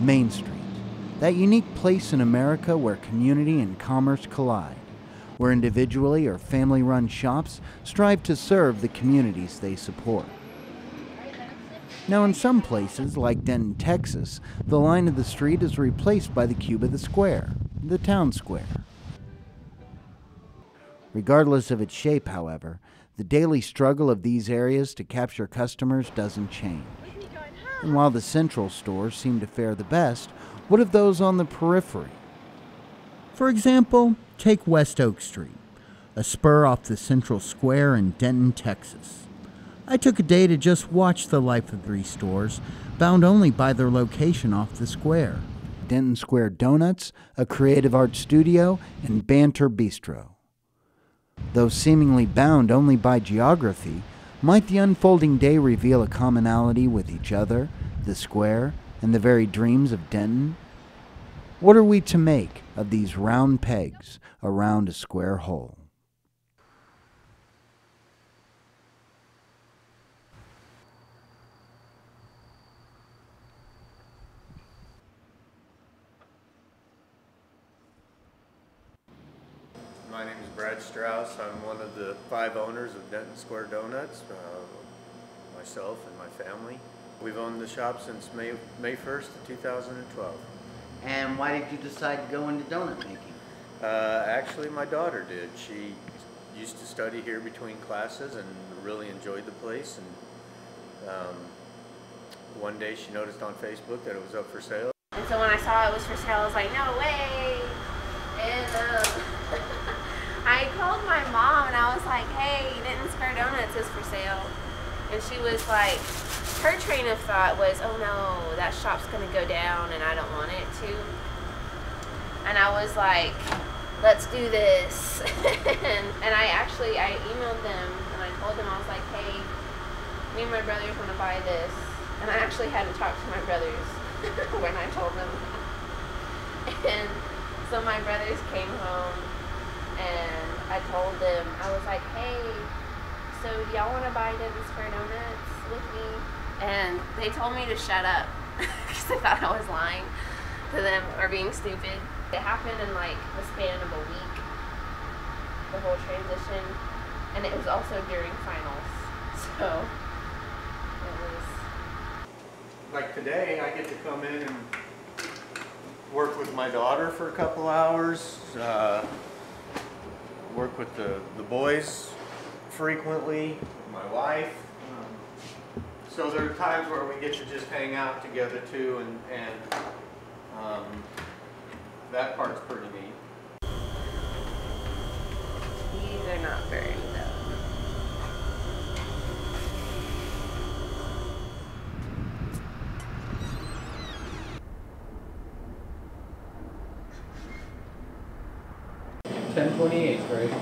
Main Street, that unique place in America where community and commerce collide, where individually or family-run shops strive to serve the communities they support. Now, in some places, like Denton, Texas, the line of the street is replaced by the cube of the square, the town square. Regardless of its shape, however, the daily struggle of these areas to capture customers doesn't change. And while the central stores seem to fare the best, what of those on the periphery? For example, take West Oak Street, a spur off the central square in Denton, Texas. I took a day to just watch the life of 3 stores, bound only by their location off the square. Denton Square Donuts, a creative art studio, and Banter Bistro. Though seemingly bound only by geography, might the unfolding day reveal a commonality with each other, the square, and the very dreams of Denton? What are we to make of these round pegs around a square hole? My name is Brad Strauss. I'm one of the 5 owners of Denton Square Donuts, myself and my family. We've owned the shop since May 1st of 2012. And why did you decide to go into donut making? Actually, my daughter did. She used to study here between classes and really enjoyed the place. And one day she noticed on Facebook that it was up for sale. And so when I saw it was for sale, I was like, no way! And I called my mom and I was like, hey, Denton Square Donuts is for sale. And she was like, her train of thought was, oh no, that shop's gonna go down and I don't want it to. And I was like, let's do this. and I emailed them and I told them, I was like, hey, me and my brothers want to buy this. And I actually had to talk to my brothers when I told them. And so my brothers came home and I told them, I was like, hey, so do y'all want to buy Denton Square Donuts with me? And they told me to shut up because they thought I was lying to them or being stupid. It happened in like the span of a week, the whole transition, and it was also during finals. So it was... Like today, I get to come in and work with my daughter for a couple hours, work with the boys frequently, my wife. So there are times where we get to just hang out together too, and that part's pretty neat. These are not very though. $10.28, right?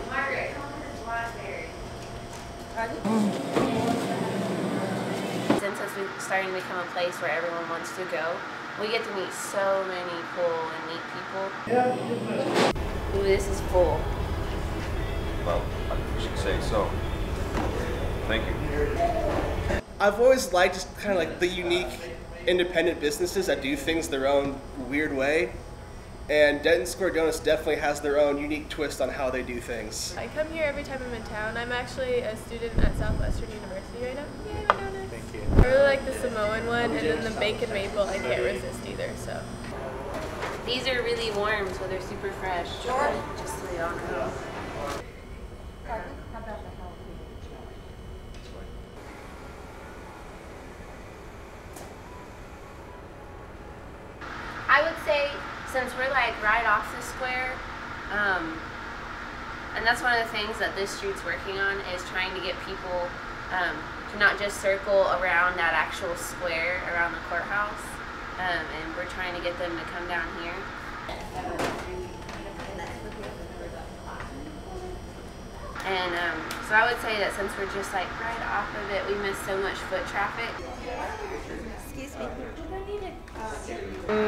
Margaret, come on, it's raspberry. Since it's starting to become a place where everyone wants to go, we get to meet so many cool and neat people. Yeah. Ooh, this is full. Well, I should say so. Thank you. I've always liked just kind of like the unique independent businesses that do things their own weird way. And Denton Square Donuts definitely has their own unique twist on how they do things. I come here every time I'm in town. I'm actually a student at Southwestern University right now. Yay, my donuts. Thank you. I really like the Samoan one, and then the bacon maple I can't resist either, so. These are really warm, so they're super fresh. Sure. Just so y'all know. I would say, since we're like right off the square, and that's one of the things that this street's working on, is trying to get people to not just circle around that actual square around the courthouse, and we're trying to get them to come down here. And so I would say that since we're just like right off of it, we miss so much foot traffic. Excuse me.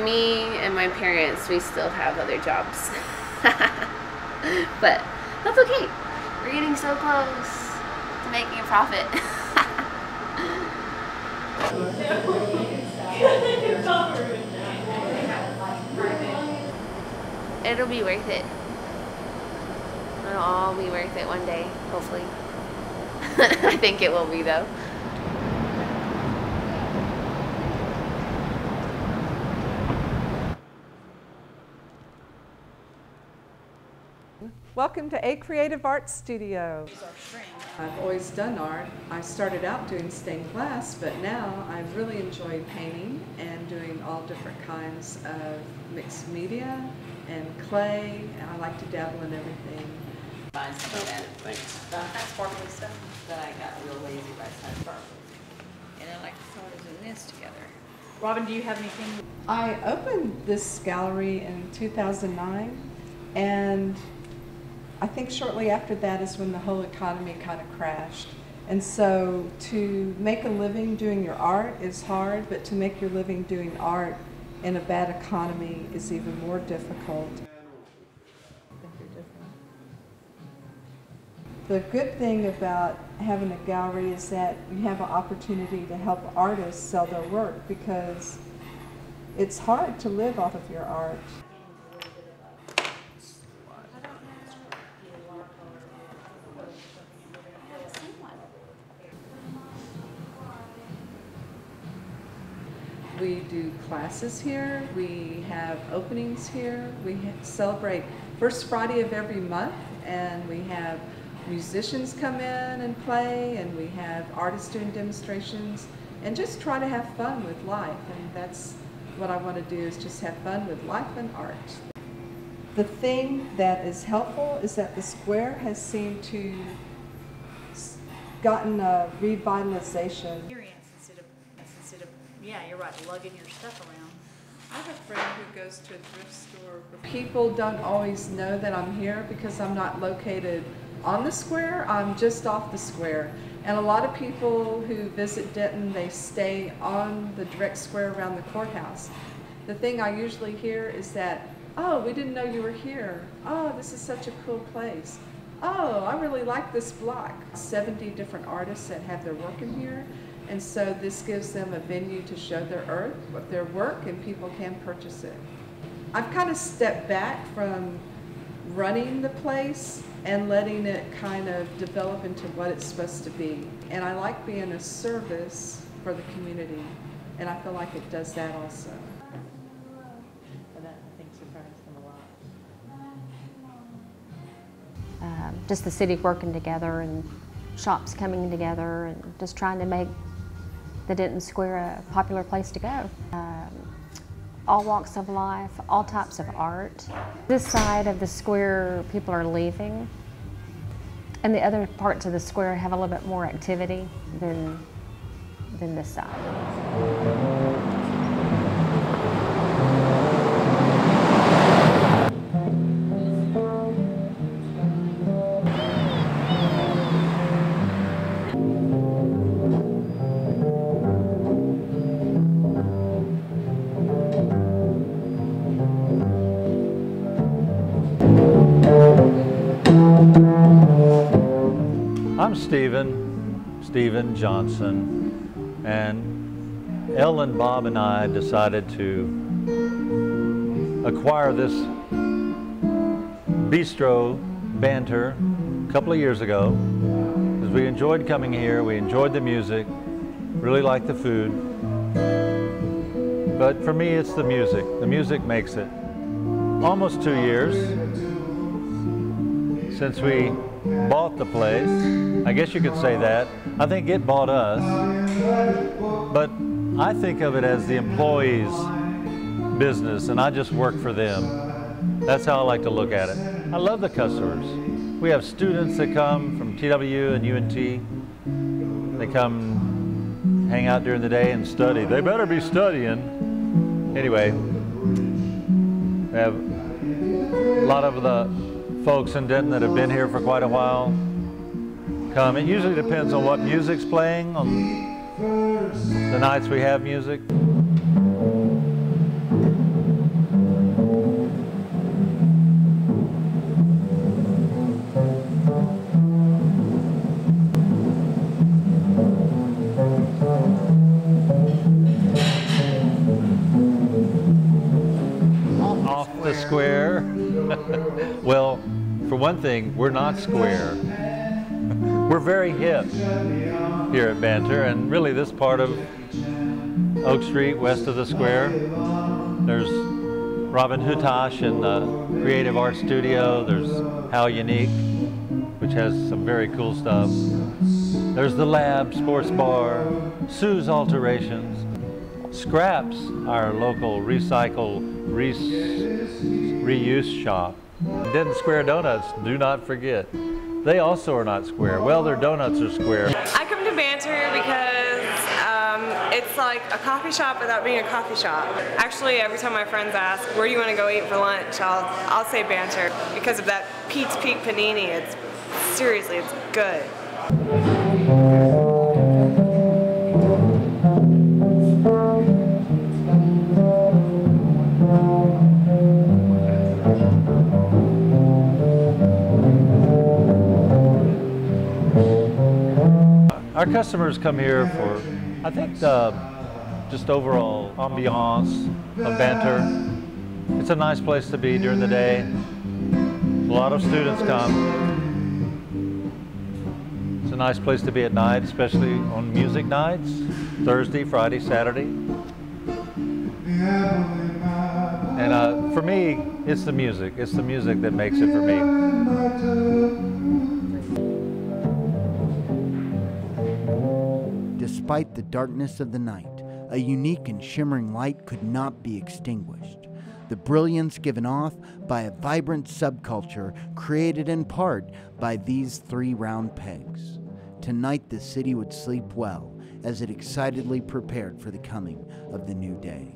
Me and my parents, we still have other jobs. But that's okay. We're getting so close to making a profit. It'll be worth it. It'll all be worth it one day, hopefully. I think it will be, though. Welcome to A Creative Arts Studio. I've always done art. I started out doing stained glass, but now I really enjoy painting and doing all different kinds of mixed media and clay, and I like to dabble in everything. Find some of that. Thanks. That sparkly stuff that I got real lazy by the time sparkly. And I like the colors in this together. Robin, do you have anything? I opened this gallery in 2009, and I think shortly after that is when the whole economy kind of crashed. And so to make a living doing your art is hard, but to make your living doing art in a bad economy is even more difficult. The good thing about having a gallery is that you have an opportunity to help artists sell their work, because it's hard to live off of your art. We do classes here, we have openings here, we celebrate first Friday of every month, and we have musicians come in and play, and we have artists doing demonstrations, and just try to have fun with life. And that's what I want to do, is just have fun with life and art. The thing that is helpful is that the square has seemed to gotten a revitalization. Instead of, yeah, you're right, lugging your stuff around. I have a friend who goes to a thrift store. People don't always know that I'm here because I'm not located on the square, I'm just off the square. And a lot of people who visit Denton, they stay on the direct square around the courthouse. The thing I usually hear is that, oh, we didn't know you were here. Oh, this is such a cool place. Oh, I really like this block. 70 different artists that have their work in here. And so this gives them a venue to show their work, and people can purchase it. I've kind of stepped back from running the place and letting it kind of develop into what it's supposed to be. And I like being a service for the community, and I feel like it does that also. And that, I think, surprised them a lot. Just the city working together and shops coming together and just trying to make the Denton Square a popular place to go. All walks of life, all types of art. This side of the square, people are leaving, and the other parts of the square have a little bit more activity than this side. I'm Stephen Johnson, and Elle and Bob and I decided to acquire this bistro Banter a couple of years ago because we enjoyed coming here, we enjoyed the music, really liked the food, but for me it's the music. The music makes it. Almost 2 years since we bought the place. I guess you could say that. I think it bought us, but I think of it as the employees' business, and I just work for them. That's how I like to look at it. I love the customers. We have students that come from TW and UNT. They come hang out during the day and study. They better be studying. Anyway, we have a lot of the folks in Denton that have been here for quite a while come. It usually depends on what music's playing on the nights we have music. For one thing, we're not square. We're very hip here at Banter, and really this part of Oak Street, west of the square. There's Robin Hutash in the Creative Art Studio. There's How Unique, which has some very cool stuff. There's the Lab Sports Bar, Sue's Alterations, Scraps, our local recycle reuse shop. Denton Square Donuts, do not forget. They also are not square. Well, their donuts are square. I come to Banter because it's like a coffee shop without being a coffee shop. Actually, every time my friends ask, where do you want to go eat for lunch, I'll say Banter because of that Pete's Peak panini. It's seriously, it's good. Our customers come here for, I think, just overall ambiance of Banter. It's a nice place to be during the day. A lot of students come. It's a nice place to be at night, especially on music nights, Thursday, Friday, Saturday. And for me, it's the music. It's the music that makes it for me. Despite the darkness of the night, a unique and shimmering light could not be extinguished. The brilliance given off by a vibrant subculture created in part by these three round pegs. Tonight the city would sleep well as it excitedly prepared for the coming of the new day.